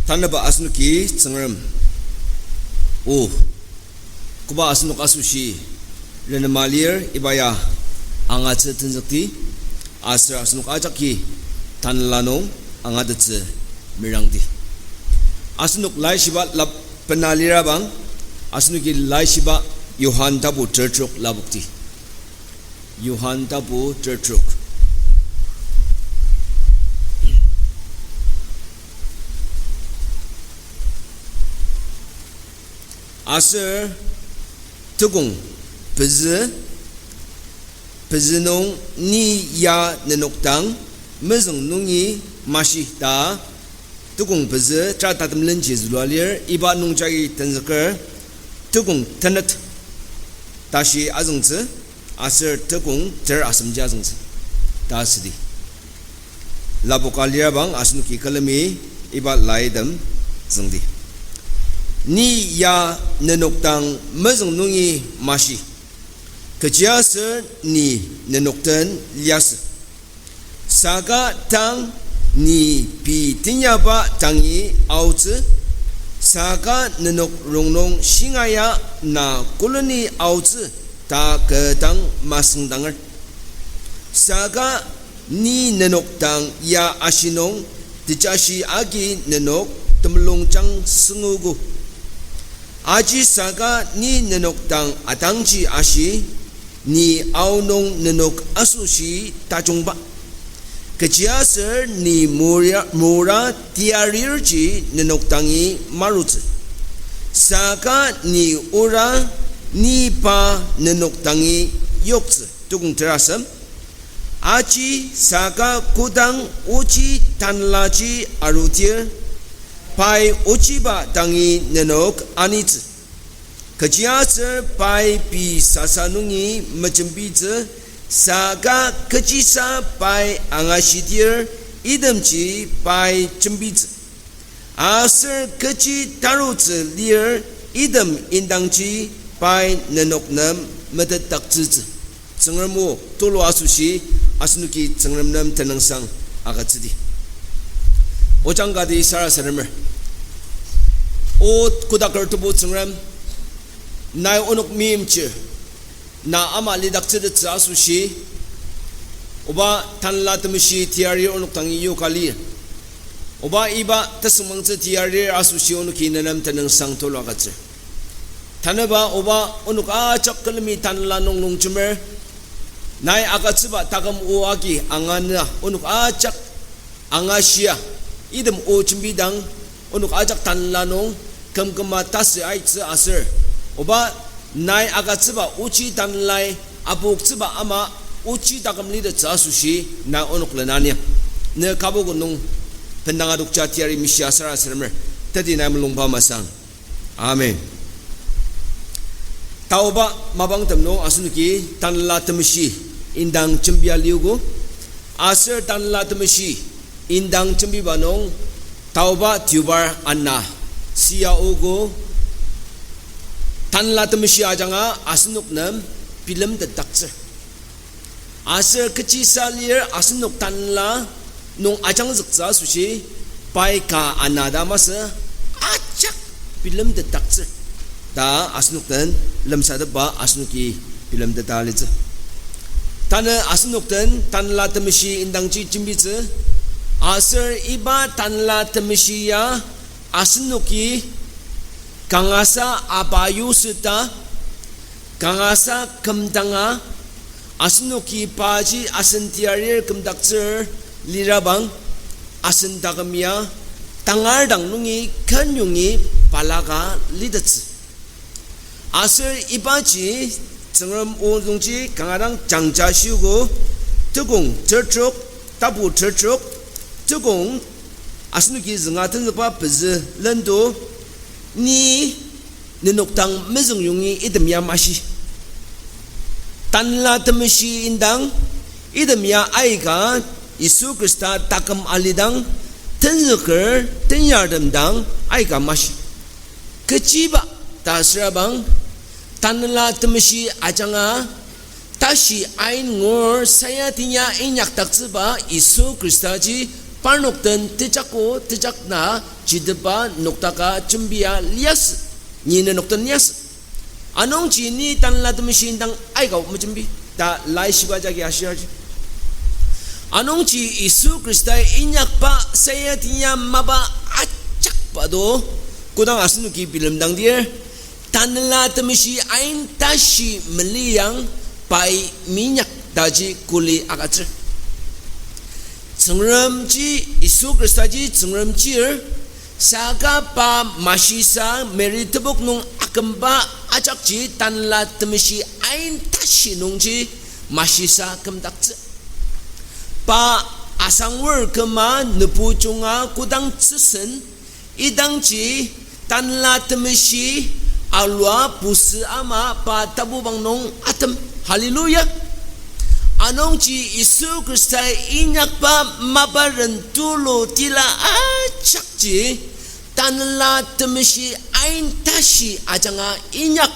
Tanaba asnuki tsangram o kuba asnuk asushi rena malir ibaya anga tse tenjakti asra asnuk ajaki tanlanong anga datse mirangdi asnuk lai shiba lab penalira bang asnuki lai shiba Yohan tabu tertruk labukti Yohan tabu tertruk Aser tukung pezenong ni ya nenoktang mezong nungi mashi ta tukung peze tratatam lenji zulalir iba nung jagi tanzakar tukung tanat tashi azungze aser tukung ter asamja azungze tasidi labukalia bang asnuki kalami iba laidam zungdi Ni ya nenoktang mezong nungi mashi Kejiasa ni nenoktan lias Saga tang ni pi tinyaba tangi auze Saga nenok rongnong singaya na koloni auze Ta ketang maseng dangar Saga ni nenoktang ya asinong Dicashi agi nenok temelong cang sengugu Aji saga ni nenoktang atangji ashi ni aunong nenok asushi tajongba kejiaser ni mura tiarirji nenoktangi marut saga ni ura ni pa nenoktangi yokse tukung terasam aji saga kudang uji tanlaji arutir Pai uciba tangi nenok anit Kejiasa pai pi sasanungi macembize Saga kejisa pai angashidir idamci pai cembize Aser keji tarutze lir idam indangci pai nenok nam metetak zize Cengermu tolo asushi asnuki cengerem nam tenangsang agat zidi Ojanggadi sara saramer O kudakar tubu tsengram Nai onok mimche Na ama lidak tsedet sa sushi Oba tanla temishi tiari onok tangi yu kalir Oba iba tasumang tse tiari asushi onok hinanam tanang sang tolo agatse Tanaba oba onok acak kalami tanla nong nong chumer Nai agatseba tagam uagi angana onok acak angasya Idem o chimbidang onok ajak tanlanong kemkema tas aitse aser oba nai agatseba uchi tanlai abuk tseba ama uchi takamli de tsasushi na onok lenania ne kabogunong pendanga dukcha tiari misya sara sermer tadi na melungpa masang amen tauba mabang temno asunuki tanla temshi indang chembia liugo aser tanla temshi Indang cembi banong tauba tubar anna sia ogo tanla temshi ajanga asnuk nam film de takse aser keci salir asnuk tanla nong ajang zakza sushi pai ka anada masa acak film de takse da asnuk tan lam sadaba asnuki film de talize tana asnuk tan tanla temshi indang ci cimbize Aser iba tanla temeshiya asnuki kangasa abayu sita kangasa kemdanga asnuki paji asentiarir kemdakser lirabang asentagamya tangardang nungi kanyungi palaga lidats aser ibaji cengram ozungji kangarang jangjashugo tukung tertruk tabu tertruk Tukung asnuki zengatan zepa peze lendo ni nenoktang mezong yungi idem ya mashi tanla temeshi indang idem ya aika Isu Krista takam alidang tenzeker tenyardem dang aika mashi keciba tasrabang tanla temeshi ajanga tashi ain ngor saya tinya inyak takseba Isu Krista ji parnokten tijakko tijakna jidba noktaka chumbia lias ni ne nokten lias anong ji ni tan la tum shin dang ai ga mu chumbi ta lai shiba ja gi ashar anong ji Isu Kristai inyak pa saya tinya maba acak pa do kudang asnu ki bilam dang dia tan la tum shi ain tashi meliang pai minyak daji kuli agatr Tsengram ji Isu Kristai ji tsengram ji saka pa masisa meritebuk nung akamba ajak ji tan la temisi ain tashi nung ji masisa kemdak pa asang wer kema nepu chunga kudang tsesen idang ji tan la temisi alwa pusi ama pa tabu bang nung atem haleluya anong ji Isu Kristai inyak pa mabaran tulo tila acak ji tan la temisi ain tashi ajanga inyak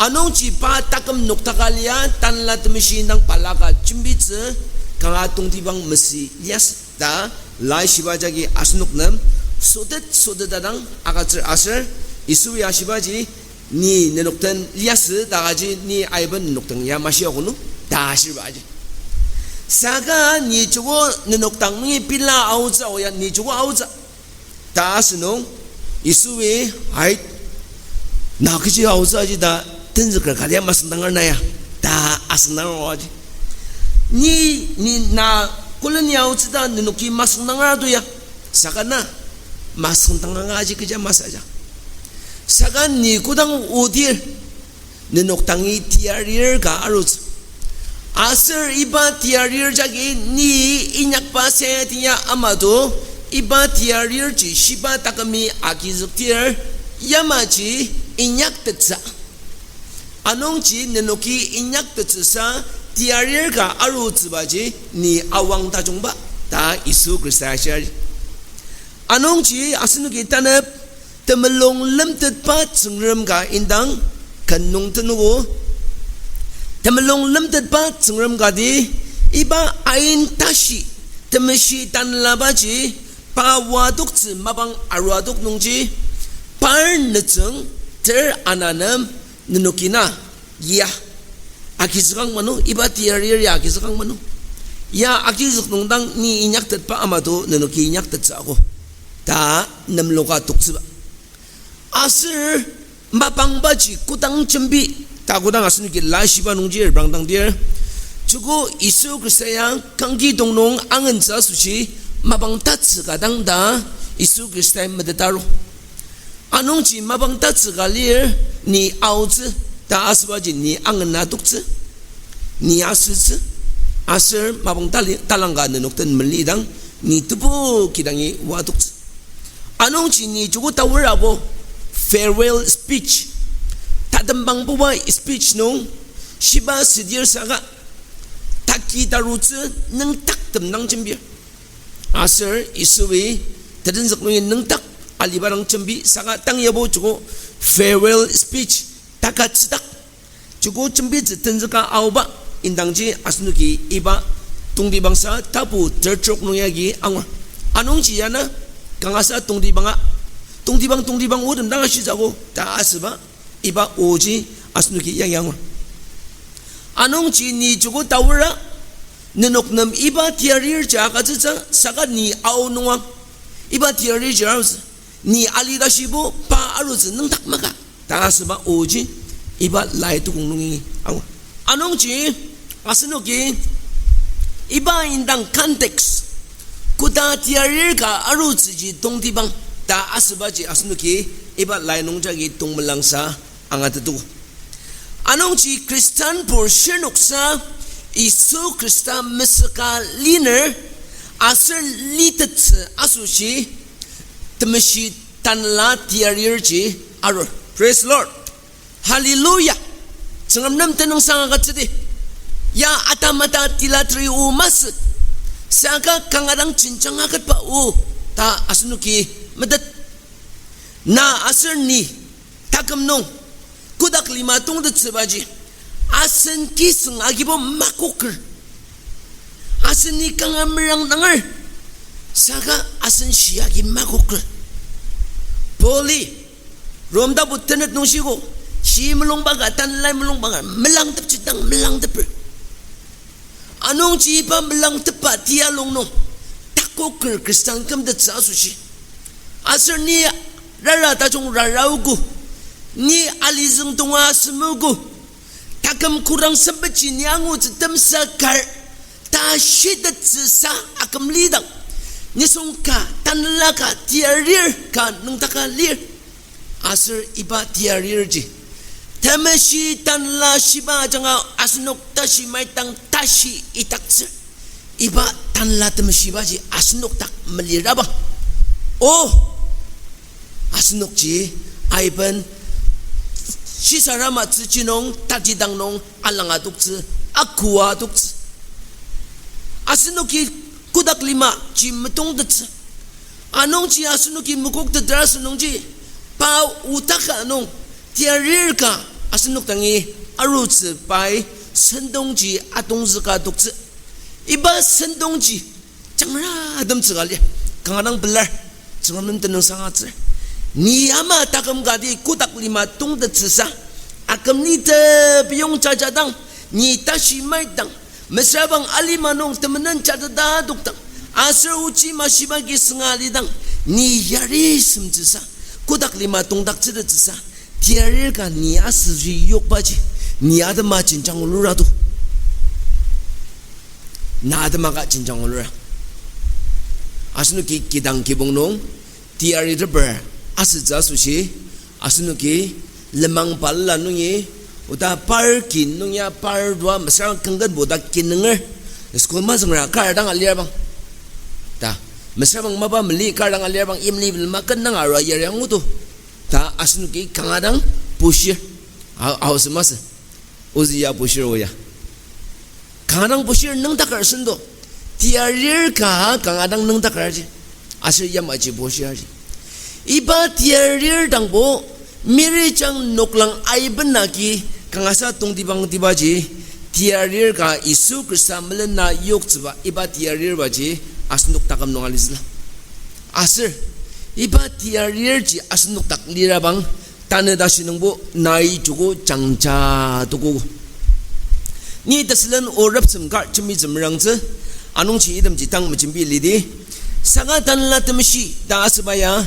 anong ji pa takam noktakalia tan la temisi nang palaka chimbitse kanga tungti bang mesi lias da lai shiba jagi asnuk nam sodet dadang akatsir asir Isu ya shiba ji ni nenokten lias dagaji ni aiban nokten ya masih aku nu dasir baji saga ni cowo nenoktang ni pila auza oya ni cowo auza das nong Isu we hai na kiji auza ji da tenzu kerja mas dengar naya da asnang oji ni na kulen ya auza da nenoki mas dengar tu ya saga na mas dengar aji kerja mas aja sagan ni kudang udir nenoktangi tiarir ka aruz asir iba tiarir jagi ni inyak pa setia amado iba tiarir ji shiba takami akizuktir yamaji inyak tetsa anong ji nenoki inyak tetsa tiarir ka aruz baji ni awang tajongba ta Isu Kristai syari anong ji asinu kita ne temelong lemtet pa tsengrem ga indang kanung tenugo temelong lemtet pa tsengrem ga di iba ain tashi temeshi tan labaji pa waduk tsi mabang arwaduk nungji par netseng ter ananam nenukina ya akizkang manu iba tiarir ya akizkang manu ya akizuk nungdang ni inyak tet pa amado nenuki inyak tet sa ako ta namloka tuksiba asir mapang baji kudang cembi tak kudang asnu ki la shiba nungji bang dang dia cukup Isu Kristai yang kangki dongnong angen sa suci mapang tats kadang da Isu Kristai medetaru anong ji mapang tats kalir ni auzi ta asbaji ni angen na tukzi ni asir asir mapang talangga nenokten melidang ni tupu kidangi wadukzi anong ji ni cukup tawar abo farewell speech tadambang buwa speech nung shiba sidir saga taki darutse nang taktem nang cembi asir Isuwi tadenzak nungin nang tak alibarang cembi saga tang yabo cukup farewell speech takat sedak cukup cembi tenzaka auba indangji asnuki iba tungdi bangsa tapu tercok nuyagi angwa anong jiyana kangasa tungdi banga tungdi bang udem dang ashi jago ta asba iba oji asnuki yang anong ji ni jugo tawra nenok nam iba tiarir ja ka tsa saka ni au nuang iba tiarir ja ni ali da shibo pa aruz nang tak maka ta asba oji iba lai tu kungungi anong ji asnuki iba indang konteks kuda tiarir ka aruz ji tungdi bang ta asbaji asnuki iba lainong jagi tung melangsa angat itu anong ji Kristan portion uksa Isu Krista mesaka liner asir litet asushi temeshi tanla tiarir ji aror praise Lord hallelujah sengam nam tenong sangat sedih ya atamata tilatri umas saka kangadang cincang akat pa ta asnuki medet na asir ni takam nong kudak lima tung de tsebaji asen kiseng agibo makoker asin ni kang amrang nangar saka asin siagi magokr poli romda buttenet nungsigo si melong baga tan lai melong baga melang tep citang melang tep anong cipa melang tepat dia long no takokr kristan kam de sa sushi asar ni rara ta chung raraugu ni alizung tunga semugu takam kurang sebeci nyangu cetem sakar ta shida tsisa akam lidang ni sungka tan laka tiarir ka nung taka lir asar iba tiarir ji tamashi tan la shiba janga asnok tashi mai tang tashi itakse iba tan la tamashi ba ji asnok tak meliraba oh asnok ji aiban si sarama tsi nong taji dang nong alanga dukzi akua dukzi asnuki kudak lima ji metong dukzi anong ji asnuki mukuk de dras nong ji pa utaka nong tiarir ka asnuk tangi arutzi pai sendong ji atong zika dukzi iba sendong ji jangra adam tsigali kangadang belar jangan tenung sangat ni ama takam gadi kudak lima tung de tsisa akam ni te biyong cajadang ni tashi mai dang mesabang alimanong temenan cajada duktang asar uci masibagi sengali dang ni yari sem tsisa kudak lima tung dak tsida tsisa tiarir ka ni asri yok baji ni ada ma cincang ulura tu na ada ma ka cincang ulura asnu ki kidang kibong nong tiarir ber asja sushi asnuki lemang palla nungi uta parkin nungya par dua mesra kenggan boda kinenger skul ma zangra kar dang alia bang ta mesra bang maba meli kar dang alia bang imli makan nang ara yer yang utu ta asnuki kangadang pushir aus mas uzia pushir oya kangadang pushir nang takar sendo tiarir ka kangadang nang takar ji asir yam aji pushir ji iba tiarir dangbo miri chang noklang aiban naki kangasa tung dibang dibaji tiarir ka isu krista melena yok tsiba iba tiarir baji asnuk takam nongalizla asir iba tiarir ji asnuk tak lirabang tanada sinungbo nai jugo changcha tugu ni daslan orap semkar chimi zemrangze anung chi idam jitang machimbi lidi sangatan la temshi da asbaya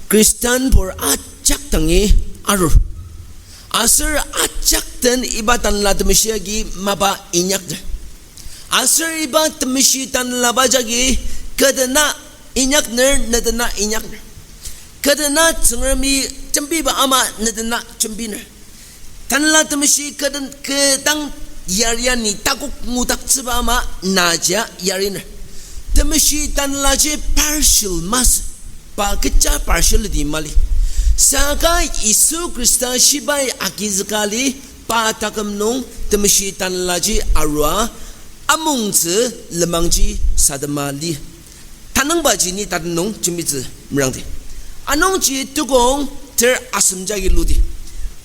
Kristen por acak tangi arur asir acak tan ibatan la temsiagi maba inyak asir ibat temsi tan la bajagi kadana inyak ner nadana inyak kadana tsungrami cembi ba ama nadana cembi ner tan la temsi kadan kedang yariani takuk mutak tsiba ama naja yariner temsi tan la je partial mas pa kecha partial di mali saka isu krista shibai akizkali pa takam nong temshi tan laji arwa amung tse lemangji sadamali tanang baji ni tanong chimiz mrangde anong ji tugong ter asumjagi ludi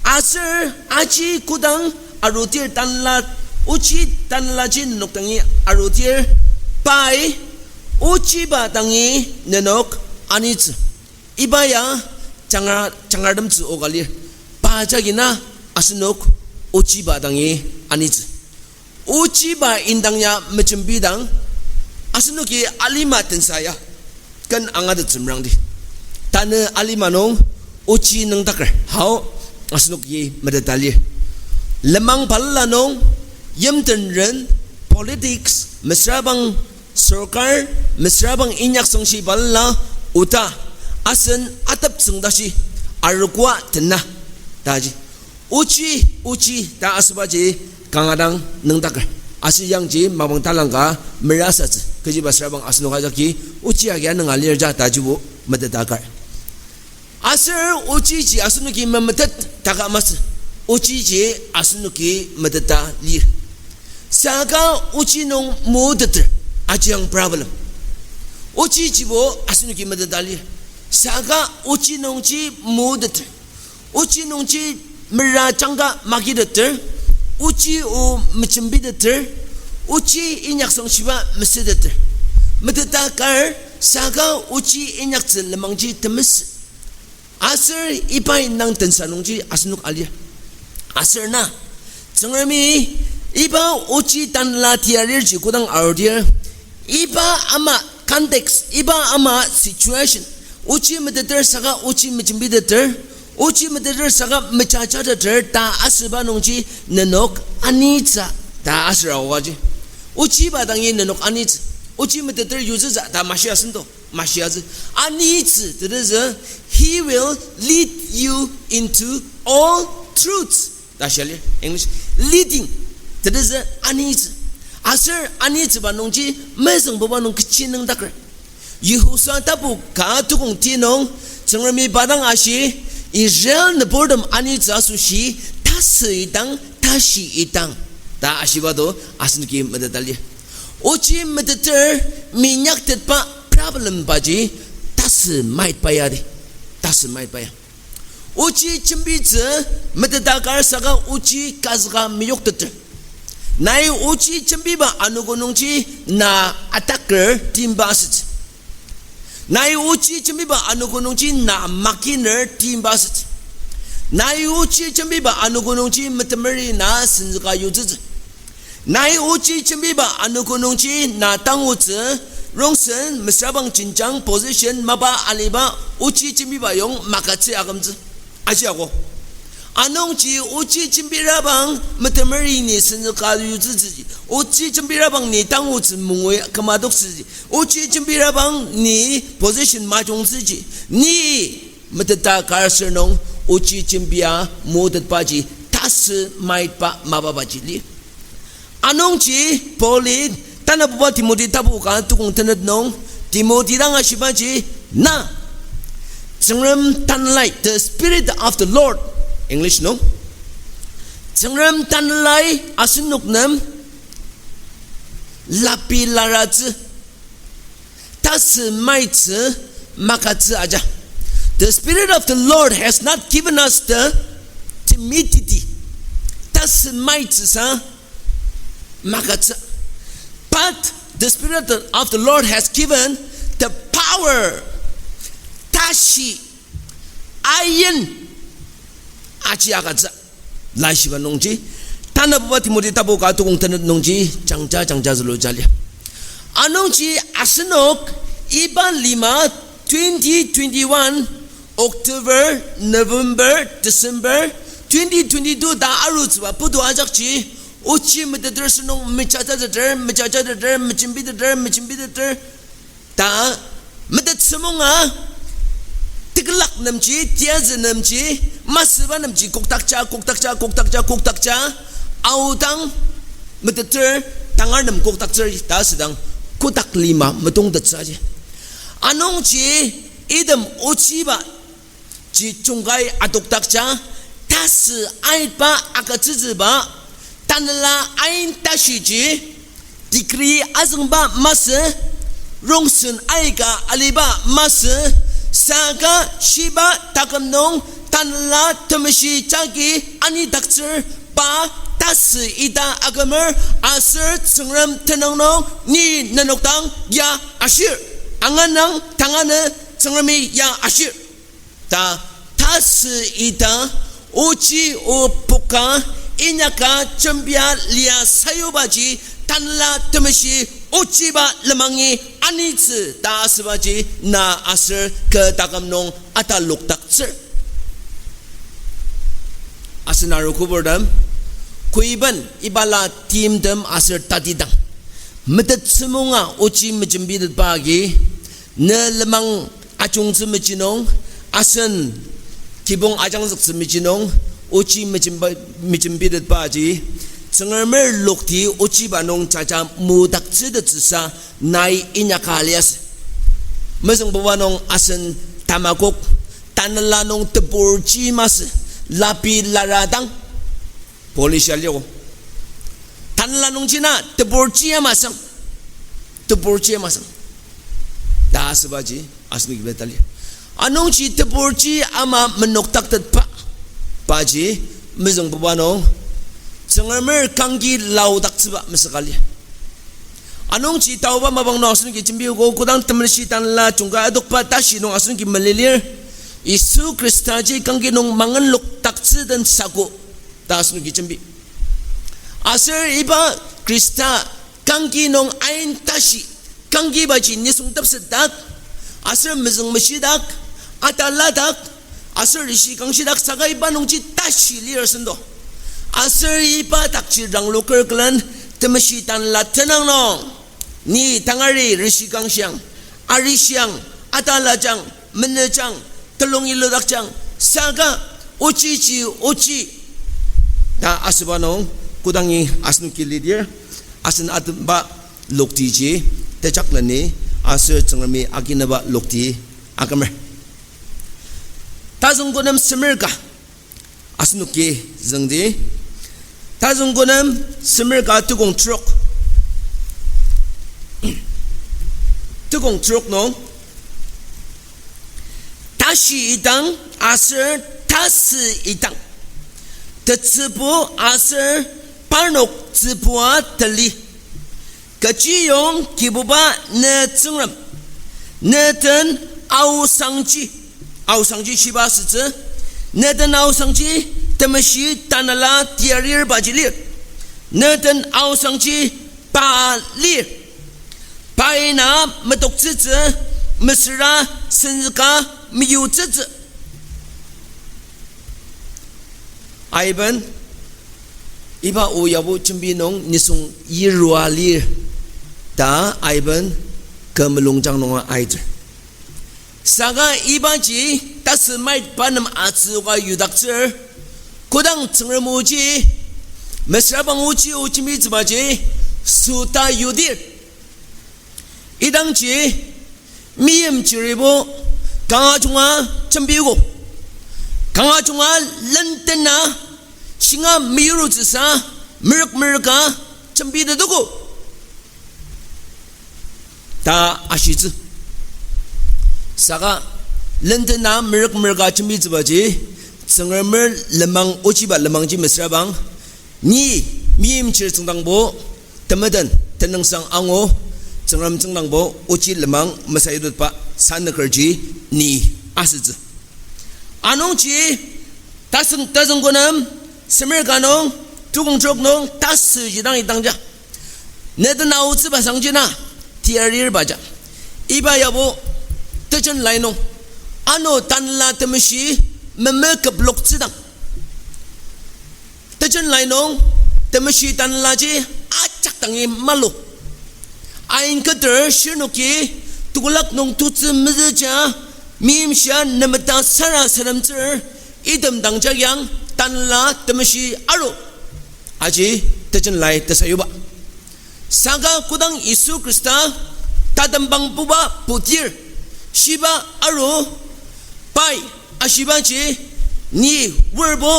asir aji kudang arutir tanla uchi tanlaji noktangi arutir pai uchi batangi nenok anits ibaya changadam tsu ogalir pajagina asnok uchi badangi anits uchi ba indangnya mechembidang asnoki alima tensaya kan angada tsumrangdi tane alimanong uchi nang takar hau asnoki madatalir lemang pallanong yemten ren politics mesrabang sarkar mesrabang inyak songsi balla uta asan atap sengdashi arukwa tenah taji uci ta asbaji kangadang nang takar asiyang ji mabang talangka merasa keji basrabang asno kajaki uci agya nang alir ja tajibu madatakar asar uci ji asno ki mamatat takamas uci ji asno ki madata lir saka uci nong mudat ajang problem uci jibo asnu ki madadali saka uci nongji mudat uci nongji mera changa magidat uci o mchimbidat uchi inyak song shiba mesedet medeta kar saga uchi inyak zen lemangji temes asir ipai nang tensanungji asnuk alia asir na cengermi iba uchi tan la tiarir ji kudang audier iba ama context iba ama situation uchi mededer saga uchi mejimbider uchi mededer saga mechacha der ta asba nongji nenok anitsa ta asra waji uchi badangi nenok anitsa uchi mededer uses ta mashia sendo mashia anitsa that is he will lead you into all truths da shall English leading that is anitsa asir anitsa ba nongji meseng ba nong kichineng dakar Yehusa tapu ka tukung tinong cengermi badang ashi Israel na boredom anitsa sushi tasi itang tashi itang ta ashibado asniki medadali uchi medater minyak tetpa problem baji tasi might payade tasi might paya uchi chimbize medadakar saga uchi kazga miyok teter nai uchi chimbiba anugunungchi na attacker team basit nai uchi chimbiba anugunungchi na makiner team basit nai uchi chimbiba anugunungchi metemeri na sinzga yuziz nai uchi chimbiba anugunungchi na tanguzi rongsen mesabang cincang position maba aliba uchi chimbiba yong makatsi agamzi ajiago anongji uchi chimbirabang metemeri ni sinzga yuziz uchi chimbirabang ni tanguzi mungwe kamadokzi uchi chimbirabang ni position majongzi ni meteta karsenong uchi chimbia modet baji tas might pa mababaji li anongji polit tanabuba timoti tabuka tukung tenet nong timoti dang ashibaji na cengrem tanlai the spirit of the Lord English no cengrem tanlai asinuk nam lapi laraz tas might makatz aja the spirit of the Lord has not given us the timidity tas might sa makatz but the spirit of the Lord has given the power tashi ayin aji akatz lai shiba nongji tanabuba timoti tabu ka tukung tenet nongji jangja zulu jalia anongji asenok iban 5 2021 October November December 2022 da aruzwa pudu ajakji uchi mededer senong mechacha der mechimbi der ta medet semonga tiglak namji tiaz namji masba namji koktakcha autang mededer tangar nam koktakcha ta sedang kotak 5 metong det saja anong ji idam uchi ba ji chunggai adoktakcha tas ait ba akatsizi ba tanla ain tashiji dikri azngba mas rongsun aiga aliba mas saga shiba takamnong tanla tamashi chagi ani daktsir ba tas ida agamer asir tsengram tenangnong ni nanoktang ya ashir anganang tangane tsengrami ya ashir ta tas ida uchi upuka inyaka chambia lia sayubaji tanla tamashi uchiba lemangi anitsi ta asbaji na asir ke takamnong ataluk taksir asinaru kuburdam kuiban ibala tim dem asir tatidang medet semunga uchi mejimbidat bagi ne lemang acung semejinong asen kibong ajang semejinong uchi mejimbidat bagi cengermer lokti uchi banong caca mudak cedet sisa nai inyakalias meseng bawanong asen tamakok tanalanong teburji mas lapi laradang polisialyo tanalanong cina teburji masang das baji asni betali anong ci teburji ama menoktak tetpa baji meseng bawanong cengermer kanggi laudak seba mesakali anong ci tao ba mabang no asun ki chimbi ko kudang tamrisi tanla chungka adok pa tashi no asun ki malilir Isu Krista ji kang ginong mangan luk taksi dan sago tasun ki chimbi asir iba Krista kang ginong ain tashi kang giba ji nisung tap sedak asir mezeng mesidak ataladak asir rishi kang sidak saga iba nong ji tashi lir sendo asir iba takci rang luker klan temesi tan la tenang nong ni tangari rishi kang siang ari siang atalajang menejang telung ilodakjang saga uci ci uci ta asbanong kudangi asnu kilidir asin atba lokti ji techaklani asir changami aginaba lokti akamer tazunggonam semerka asnu ke zangdi tazunggonam semerka tugong truk nong tashi idang asir tasi idang tetsibu asir parnok tsibua tali keciyong kibuba ne tsengram ne ten au sangji shiba sitze ne ten au sangji temeshi tanala tiarir bajilir ne ten au sangji palir paina metok tsitze mesra senka miyu tsitze aiban iba uyabu cimbinong nisung yirwalir ta aiban kemelungjang nonga aider saga iba ji tasmai panam atsuwa yudakzer kudang tsengramuji mesrabang uji uchimi zbaji suta yudir idang ji miyem jiribu kanga chunga cimbigo kanga chunga lentena singa miru zisa merka cembida dugu ta ashizu saga lentena merka cembida baji sengamer lemang uciba lemang ji mesrabang ni miyem cir cengdangbo temadan tenang sang ango cengram cengdangbo uci lemang mesayudut pa sana kerji ni asizu anong ji tasenggonam semerkanong tukung nong tas jidang idangja neda nau zi ba sangjina tiarir baja iba yabo techen lainong ano tanla temeshi meme ke blok zidang techen lainong temeshi tanla ji acak tangi malu ain keder shinuki tugulak nong tutsi mizja mimsha nemeta sara saramzer idam dangja yang tanla temeshi aro aji techen lai tesayuba saga kudang Isu Krista tadambang buba putir shiba aro pai ashiba ji ni werbo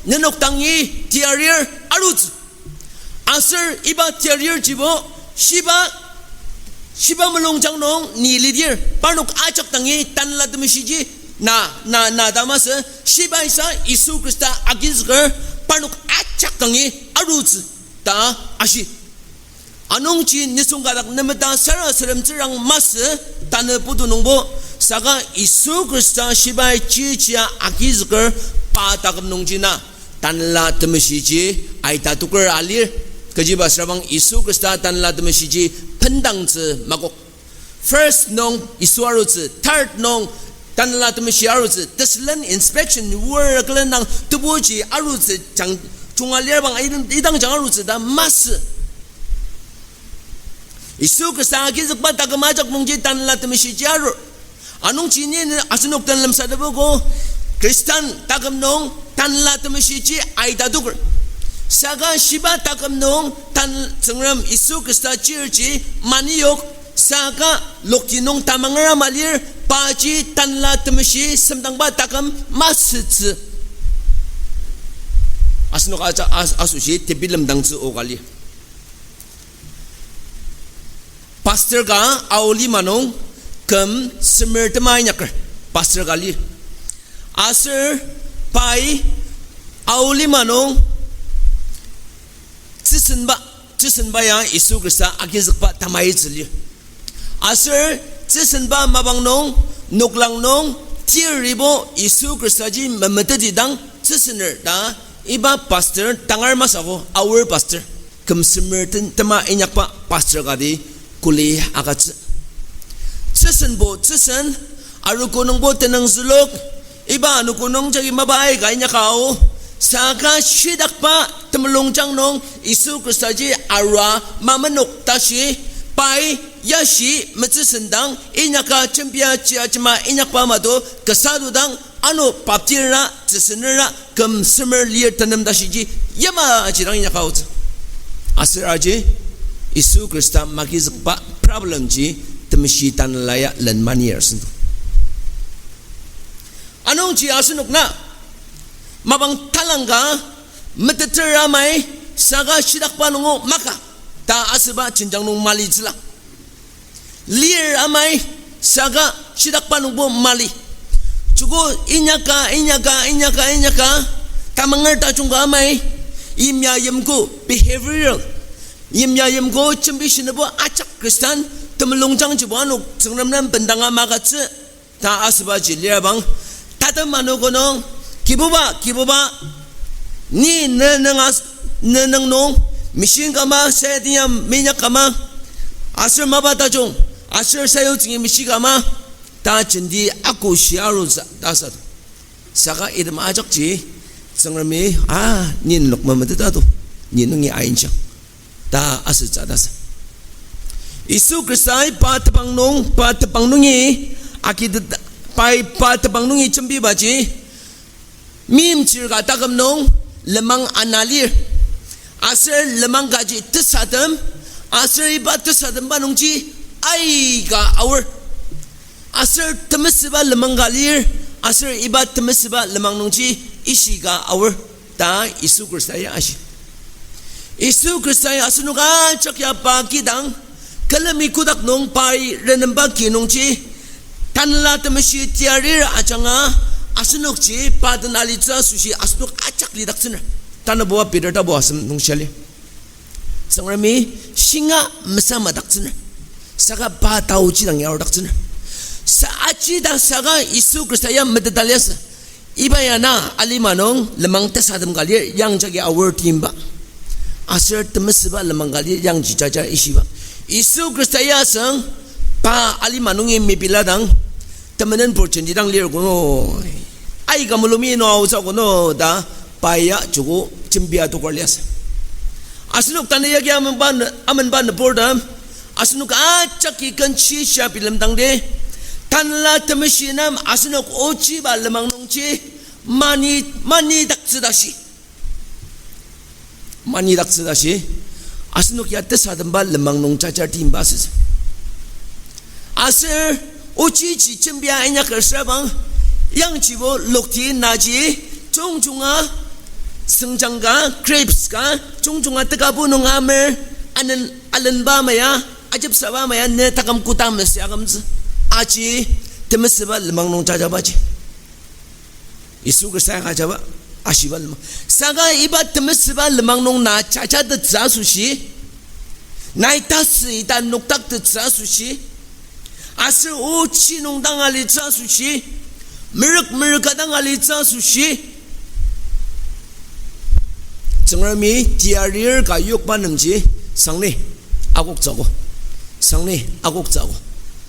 nenok tangi tiarir aruz asir iba tiarir jibo shiba melongjang nong ni lidir parnok acak tangi tanla temeshi ji na damas shiba isa Isu Krista agizger panuk acak tangi aruz ta ashi anong chi nisunggarak nemeda sara serem cerang mas tane putu nongbo saga Isu Krista shiba chi chia agizger patakam nongjina tanla temeshi ji aita tuker alir kejiba serabang Isu Krista tanla temeshi ji pendang zi magok first nong Isu aruz third nong tanla temeshi aruz teslen inspection work lenang tubuji aruz jang chungalir bang idang jang aruz da mas Isu Krista agizuk ba tagamajak nongji tanla temeshi jaru anong chini asunok tanlam sadabugo Kristan tagam nong tanla temeshi ji aida dukur saga shiba tagam nong tan sengram Isu Krista chirji maniyok saga lokinong tamangara malir paji tanla temeshi semdang ba takam masitz asno ka asushi tebilam dangzu ogali pastor ka auli manong kam semertamai nyakar pastor gali asir pai auli manong sisin ba zisan ba yang Isu Krista akizik pa tamay zili asir zisan ba mabang nong nuklang nong tiribo Isu Krista ji mamatadi dang zisaner da iba pastor tangar masako our pastor kumsimerten tama inyak pa pastor kadi kuli akat zisan bo zisan arukunong bo tenang zulok iba anukunong jagi mabay kanya kao saka shidak pa temlong jang nong Isu Krista ji ara mamanok tashi pai yashi metsendang inyaka chempia chia chma inyakpa mado kasadu dang ano paptirna tsenera kem semer lier tanam dashiji yama jirang inyakaut asiraji Isu Krista magiz pa problem ji temshi tan laya len maniers anong ji asunuk na mabang talangga metetera mai saga shidak panungo maka ta asba cinjang nung mali zila lier amai saga shidak panungbo mali cugo inyaka tamangerta chunga amai imya yemgo behavioral imya yemgo chembishinabo acak kristan temelongjang jibuanuk sengnamnan pendanga magatse ta asba jilia bang tatam manogonong kibuba ni nenang nong mission kama saya diam minyak kama asal mabata jong asal saya uji misi kama ta jendi aku siaru dasar saka idam ajak ji sengrami ni nuk mamata tu ni nungi ainjang ta asal dasar Isu Krista patapang nungi akid patapang nungi cembi baji mim cirga takam nong lemang analir asal lemang gaji tersadam asal ibat tersadam banungji aiga awar asal temesiba lemang galir asal ibat temesiba lemang nungji isiga awar ta Isu Krista ya ashi Isu Krista ya asunuga cakya pakidang kalami kudak nong pai renamba kinungji tanla temesi tiarir acanga asunuk ji padan alitza sushi asunuk acak lidak sena tanah bawa pirata bawa nung shali sangrami singa mesama dak sena saka batau ji dang yaw dak sena saaci dak saka Isu Krista ya medalias ibayana alimanong lemang tesadam galir yang jagi our timba asir temesiba lemang galir yang jijaja isiba Isu Krista ya sang pa alimanong imipiladang temenan porcendi dang lir gono ai gamulumi no ausa gono da paya jugo cimbia to korlias asunuk tane yagi aman ban bordam asunuk acaki kanchi sha bilam dangde tanla temesinam asunuk ochi ba lemang nongchi mani daksedashi asunuk yatte sadam ba lemang nong chacha timbasis asir ochi chi cimbia enya kersabang yang cibo lokti naji 종종아 성장가 grapes가 종종아 뜨가부 농아mer anen ba maya ajib saba maya ne takam kutam se agamz aji temesba lemang nong jajabaji Isu Krista ga jaba ashibal saga ibat temesba lemang nong na chacha de zasushi naitas idan noktak de zasushi asir uchi nong dangali zasushi mirik kadang ali zasushi 정람이 디아리얼 가육 반응지 상리 아곡 자고 상리 아곡 자고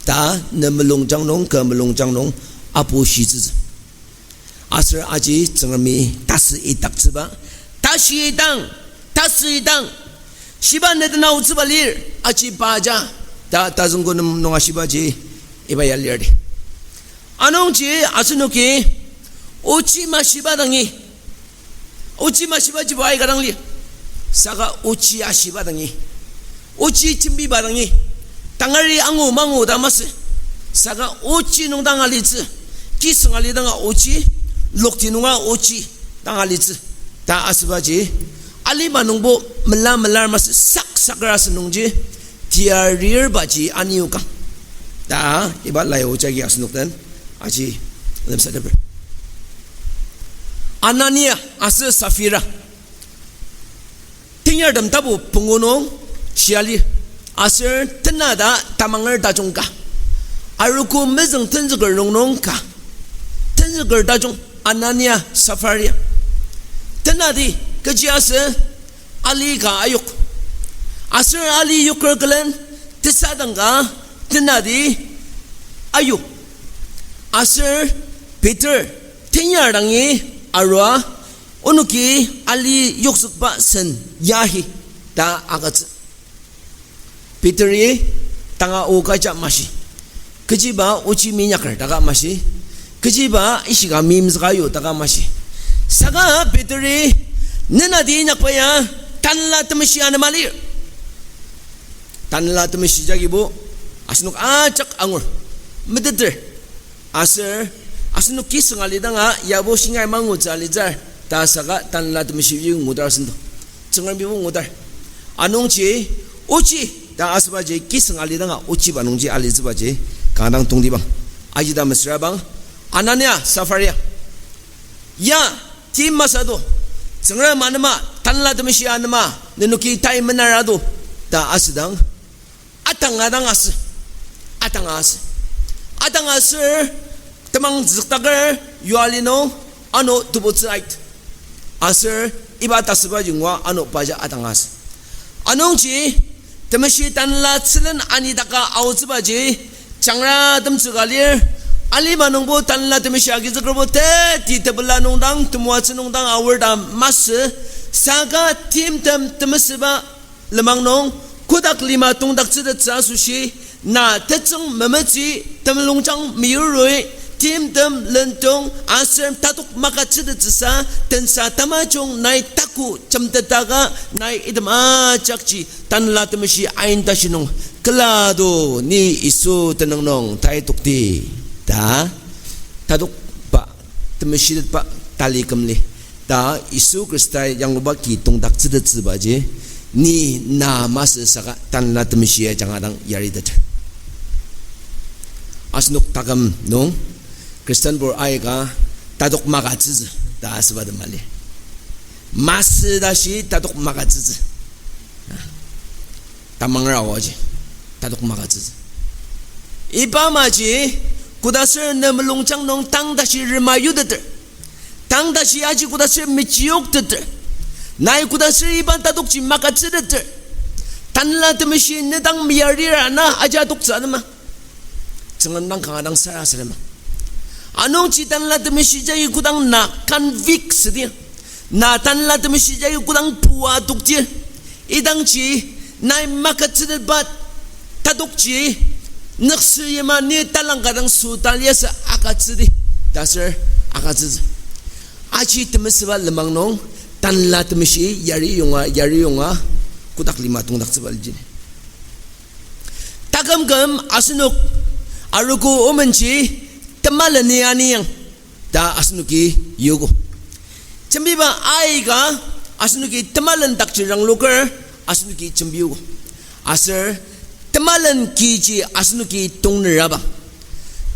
다 너물롱장농 거물롱장농 아보시즈 아슬 아지 정람이 다스 이딱즈바 다시 이당 시반네드 나우츠발일 아지 바자 다 다승고는 농아시바지 이바얄리얼리 아농지 아스노키 오치마 시바당이 uci masih baca bayi kadang li, saka uci asyik badangi, uci cembi badangi, tangari angu mangu damas, saka uci nung tangali tu, kisah ngali tanga uci, lokti nunga uci tangali tu, ta asbaji, ali manung bo melar mas sak ras nungji, tiarir baji aniuka, ta ibat layu ucagi asnuktan, aji dalam sadar. Anania asal Safira tinggal dalam tabu pengunung 시알리 아서 tenada tamangar dajongka aruku mezeng tenzeger nongnongka tenzeger dajong Anania Safaria tenadi kejiasa Ali ka ayuk asar Ali yuker kelen tisadangka tenadi ayuk asar Peter tenyarangi arwa onuki Ali yuksukpa sen yahi da agat Peter ye tanga o kaja mashi kejiba uci minyakar daga mashi kejiba isiga mimsga yo daga mashi saga Peter ye nena di nyakpaya tanla temesi anamali tanla temesi jagi bo asnuk acak angur medeter aser asnuk kisengali danga yabo singai mangu jalijar ta saga tanla temesi yung mudar sendo cengar bibu mudar anungci uci 다 아스바제 기승 알리다가 오치 바농지 알리즈바제 가당 동디방 아지다 메스라방 아나냐 사파리아 야 팀마사도 정라 마나마 단라드미시 아나마 네누키 타이메나라도 다 아스당 아땅아당아스 아땅아스 temang ziktagar yualino ano tubutsait aser ibatasba jingwa ano paja atangas anongji temasi tanla tsilen ani daka auzbaji changra temsugalir ali manungbo tanla temasi agi zagrobo te ti tebla nongdang tumwats nongdang awurda mas saga tim temasiba lemang nong kudak lima tongdak tsida tsa sushi na tetsung mamaji temlongchang miyurui tim lentong asem tatuk makatsida tsa tensa tamajong nai taku chamtataga nai idama chakchi tanla temasi ain tasinong kelado ni isu tenongnong tai tukti ta tatuk pa temasi pa tali kemli ta isu kristai yang luba ki tongdak tsida tsibaje ni na mas saka tanla temasi jangadang yari tat asnuk takam nong Kristen bor aiga tatuk magatsiz da asbad mali mas dashi tatuk magatsiz tamangra waji tatuk magatsiz iba maji kudasir nemlongchang nong tang dashi rimayu de tang dashi aji kudasir michiok de nai kudasir iban tatuk ji magatsiz de tanla temshi nedang miyarira na aja tuksanma jangan nang kangadang sarasarama anong citan la temesi jai kudang na convict dia na tan la temesi jai kudang puwa tukti idang ci nai makat sedebat taduk ci nexi yema ni talang kadang sutalia sa akat sedi dasar akat sedi aci temesi ba lemang nong tan la temesi yari yonga kudak lima tung dak sebal jin tagam gam asunuk aruku omenci temalani ani yang da asnuki yugo cembiba aiga asnuki temalan takcirang luker asnuki cembiugo aser temalan kiji asnuki tongrabang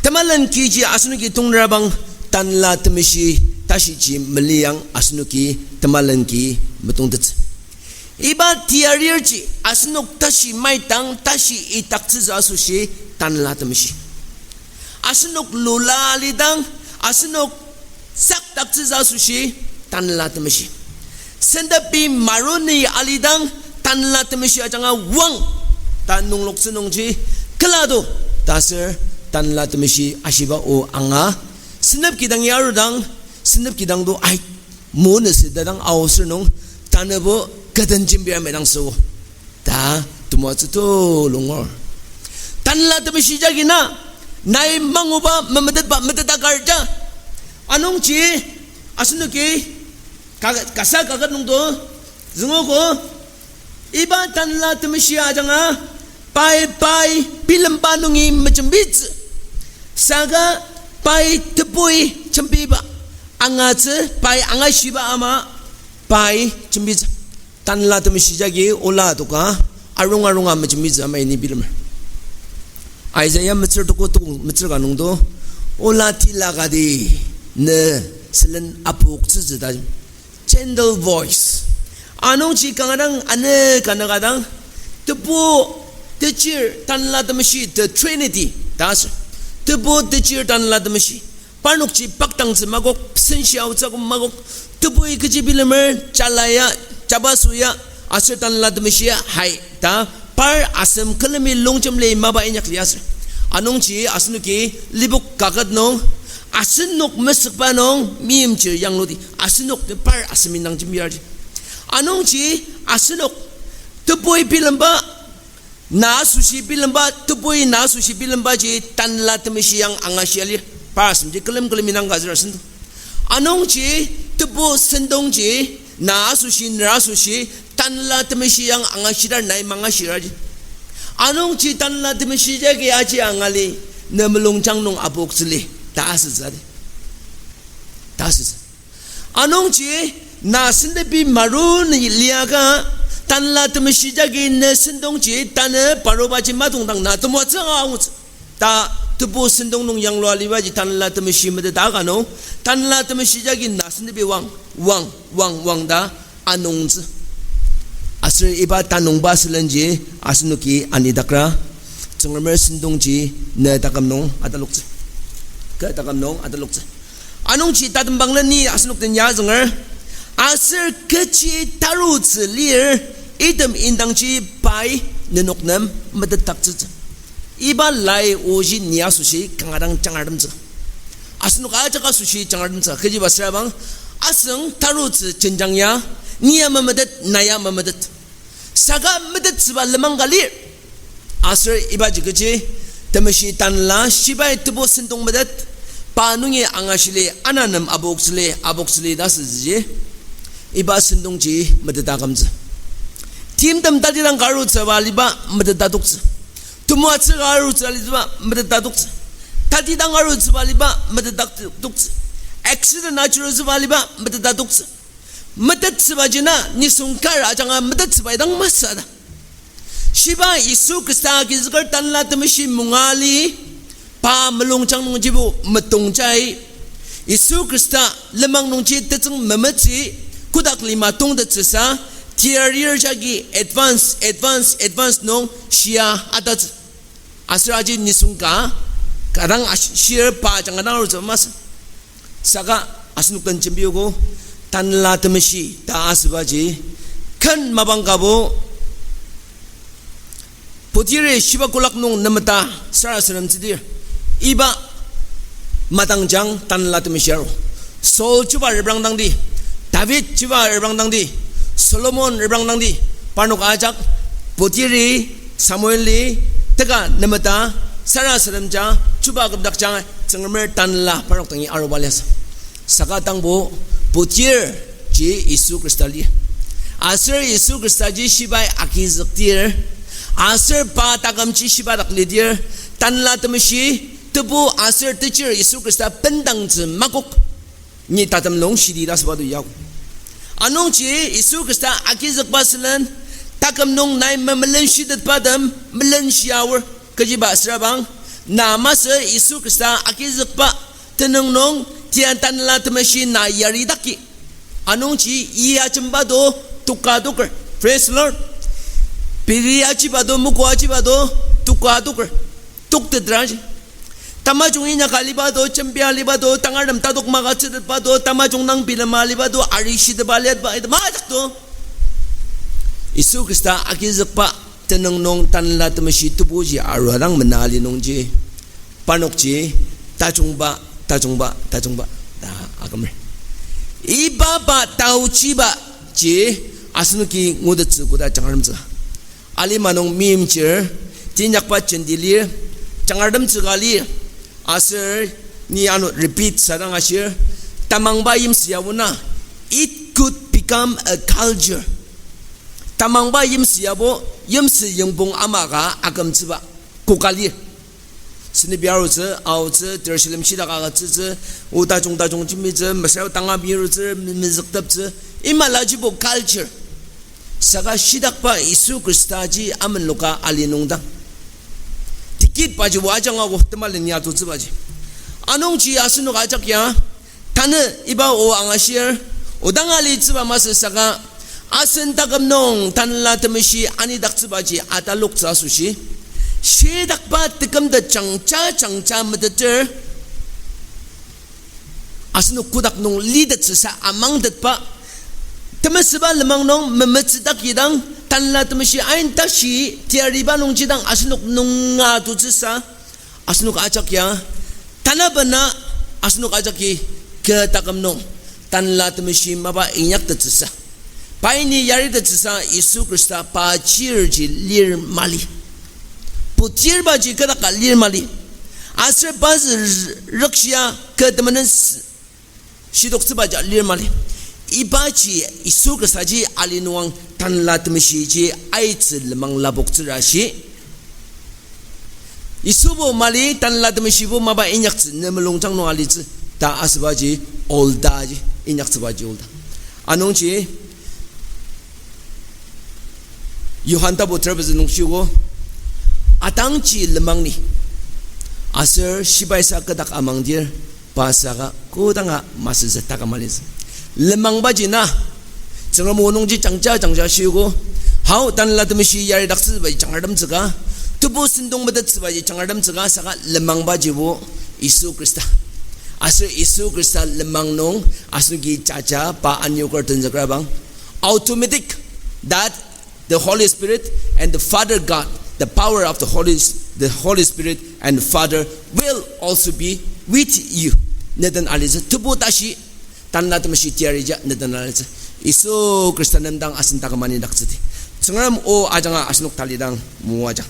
temalan kiji asnuki tongrabang tanla temesi tashici meliang asnuki temalan ki betungtet iba tiarirci asnuk tashi maitang tashi itaktsiza sushi tanla temesi asnuk lula lidang asnuk sak taktsiza sushi tanla temesi sendapi maruni alidang tanla temesi ajanga wang tanung loksenongji kelado tasir tanla temesi ashiba o anga senap kidang yarudang senap kidang do ai mones dadang awsernong tanabo kadan jimbia medang so ta tumwatsuto lungor tanla temesi jagina nai manguba memedet garja anong ci asnuki kasa kagat nungdo zengoko iba tanla temesi ajanga pai film panungi macembit saga pai tepui cembiba angatse pai angashiba ama pai cembit tanla temesi jagi ola tuka arunga macembit ama ini film Isaiah mecer toko mecer kanung do ola tilagadi ne selen apuk tsida gentle voice anong ci kangadang ane kanadang tepo tecir tan la temashi the Trinity das tepo tecir tan la temashi panuk ci paktang ci magok sensiau ca magok tepo ikji bilemer calaya cabasuya asir tan la temashi hai ta par asam kelemi longjam le maba inyak lias anong ci asnuki libuk kagat nong asinok mesek panong miem ci yang lodi asinok te par asminang jimbiar anong ci asinok tepoi pilamba na sushi pilamba tepoi na sushi pilamba ci tan la temesi yang angasiali pas di kelem minang gazar sendu anong ci tepo sendong ci na sushi tan la temesi yang angasira nai mangasira anong ci tan la temesi jagi aci angali nemelong changnong abok sele tas zade tas anong ci na sende bi marun liaga tan la temesi jagi ne sendong ci tan paroba ci matong dang na temo chang ta tepo sendong nong yang lo liba ji tan la temesi mede da ga no tan la temesi jagi na sende bi wang da anong zi asir iba tanong ba selenje asnuki anidakra cengmer sendong ji ne takam nong adaluk zi ke takam nong adaluk zi anong ci ta tembang ni asnuk den ya zenger asir keci taru zi lir idem indang ci pai nenok nam medetak zi iba lai oji niya sushi kangadang cangadam zi asnuk aja ka sushi cangadam zi keji basra bang aseng taru zi cenjangnya niya memedet naya memedet saga medet sebab lemang galir asir iba jikeji temesi tan la sibai tebo sentong medet panungi angasile ananam abok sile das je iba sentong ji medet agamza tim tam tadi rang garu sebaliba medet daduk tumua garu sebaliba medet daduk tadi dang garu sebaliba medet daduk accident natural sebaliba medet daduk medet sebajina ni sungkar ajanga medet sebaidang masada shiba isu krista gizgar tan la temesi mungali pa melong chang nong jibu metong chai isu krista lemang nong chi tetseng memeci kudak lima tong de tsesa tier jagi advance nong shia adat asraji ni sungka kadang share pa janga nang ro mas saka asnukan chimbiugo tan la temesi ta asbaji kan mabangkabo putire shiba kulak nong namata sarasaram tidir iba matangjang tan la temesi aro Saul chuba rebrang dangdi David chuba rebrang dangdi Solomon rebrang dangdi panuk ajak putire Samuel li tega namata sarasaram ja chuba gabdak jang cengmer tan la panuk tangi aro balas sakatang bo putir ji Isu Kristali asir Isu Kristaji shibai akizaktir asir pa takam ci shibai daklidir tan la temesi tebu asir teacher Isu Krista pendang zi makuk ni tatam long shidi das badu yak anong ci Isu Krista akizak basilan takam nong nai memelen shidat padam melen shower kejiba serabang nama se Isu Krista akizak pa tenong nong tian tan la temesi na yari daki anong ci iya cembado tukar praise Lord piri aci bado muku aci bado tukar tuk tedraj tamajung inya kali bado cempia libado tangadam taduk magatsit bado tamajung nang pilama libado arishi de baliat ba itu majak to Isu Krista akizak pa tenong nong tan la temesi tubuji arang menali nong ji panok ji tajung ba da agamre iba ba tau ciba ji asnuki ngudat kuda cangaram za ali manong mimcher tinyak pa chendilir cangaram gali asir ni anu repeat sarang asir tamang ba yim siawuna it could become a culture tamang ba yim siabo yim si yongbong amaga agam ciba kokali sini biaru zi au zi Jerusalem shida ga zi uda jong jimi zi masau tanga biru zi miziktab zi ima lajibo culture saka shidak pa Isu Krista ji amen loka ali nongdang tikit pa ji wajang ago temalin ya tu zi ba ji anong ji asinu ga jak ya tane iba o angashir udang ali zi ba mas saka asen takam nong tanla tamishi ani daktsibaji ataluk tsa sushi she dakpa tikam da changcha madater asnu kudak nong lidat sa amang datpa tamasiba lamang nong mamatsidak yidang tanla tamishi ain tashi tiariba nong jidang asnuk nong nga tu sa asnuk ajakya tanabana asnuk ajaki ke takam nong tanla tamishi maba inyak tatsa paini yari tatsa Isu Krista pa chirji lir mali putir baji kada ka lir mali asre baz rakshya kadamanan shidok tsibaja lir mali ibaji Isu Krista ji alinuang tanla tamishi ji aitsil mang labok tsirashi isubo mali tanla tamishi bo maba inyak tsi nemelong chang no ali tsi ta asbaji olda ji inyak tsibaji olda anong ji Yohan tabo terbez nung shigo atang chi lemang ni aser shibai sa kadak amang dir pasaka kudanga masisa takamalis lemang baji na cenga mo nung ji changcha shigo hau tan la tamishi yari dakse bai changardam tsaka tubo sindong madat bai changardam tsaka saka lemang baji bo Isu Krista aser Isu Krista lemang nong asu gi chacha pa anyo kartun zakrabang automatic that the Holy Spirit and the Father God, the power of the Holy Spirit and the Father will also be with you. Nedan aliza tubo tashi tanla tamashi tiarija nedan aliza Isu Krista nandang asin takamani daksati. Sengaram o ajanga asnuk talidang muaja.